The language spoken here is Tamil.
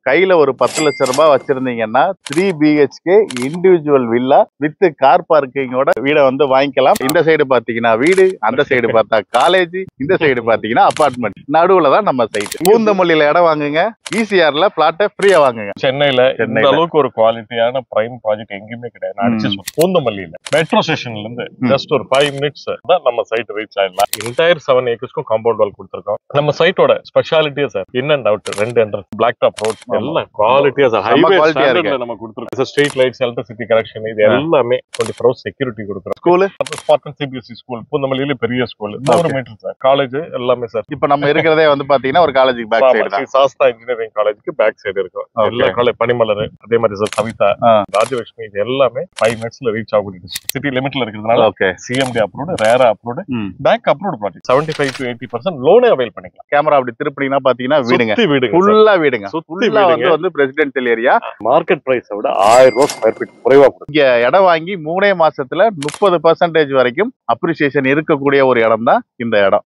கையில ஒரு 10 லட்சம் ரூபாய் வச்சிருந்தீங்கன்னா 3 BHK individual villa with car பார்க்கிங்கோட வீடை வந்து வாங்கிக்கலாம். இந்த சைடு பாத்தீங்கன்னா வீடு, அந்த சைடு பார்த்தா காலேஜ், இந்த சைடு பாத்தீங்கன்னா அபார்ட்மெண்ட். நடுவுல தான் நம்ம சைட். பூந்தமல்லியில இடம் வாங்குங்க, ECRல பிளாட்டை ஃப்ரீயா வாங்குங்க. சென்னையில இந்த அளவுக்கு ஒரு குவாலிட்டியான பிரைம் ப்ராஜெக்ட் எங்கேயுமே கிடையாது. அடிச்சு பூந்தமல்லியில மெட்ரோ ஸ்டேஷன்ல இருந்து ஜஸ்ட் ஒரு 5 மினிட்ஸ் தான் நம்ம சைட் ரீச் ஆயிடலாம். என்டையர் 7 ஏக்கர்ஸ்க்கும் காம்பவுண்ட் வால் கொடுத்துருக்கோம். நம்ம சைட்டோட ஸ்பெஷாலிட்டியா sir in and out 2 entrance, black top road எல்லாம் குவாலிட்டியா சார். ஹைவே ஸ்டாண்டர்ட்ல நம்ம கொடுத்துருக்கோம். ஸ்ட்ரீட் லைட்ஸ், எலக்ட்ரிசிட்டி கனெக்ஷன், இது எல்லாமே 24 hours செக்யூரிட்டி கொடுக்குறோம். ஸ்கூல் ஸ்பார்டன் CBSE ஸ்கூல் பூந்தமல்லியில பெரிய ஸ்கூல், 100 மீட்டர் சார். காலேஜ் எல்லாமே சார். இப்ப நம்ம இருக்கிறதே வந்து பாத்தீங்கன்னா ஒரு காலேஜுக்கு பேக் சைடு தான். சாஸ்தா இன்ஜினியரிங் காலேஜுக்கு பேக் சைடு இருக்கும். எல்லா காலேஜ், பனிமலர், அதே மாதிரி சார் கவிதா, ராஜலட்சுமி, இது எல்லாமே 5 மினிட்ஸ்ல ரீச் ஆகும். சிட்டி லிமிட்ல இருக்கிறதுனால CMD approved, RERA approved, bank approved project 75 to 80% லோனே அவைல் பண்ணிக்கலாம். கேமரா அப்படி திருப்பினீங்கன்னா பாத்தீங்கன்னா வீடுங்க ஃபுல்லா வீடுங்க. ஃபுல்லா வந்து பிரசிடென்ஷியல் ஏரியா. மார்க்கெட் பிரைஸ் விட 1000 ரூபாய் ஸ்கொயர் ஃபீட் குறைவா கொடுக்கும். இங்க இடம் வாங்கி 3 மாசத்துல 30% வரைக்கும் அப்ரிசியேஷன் இருக்கக்கூடிய ஒரு இடம் தான் இந்த இடம்.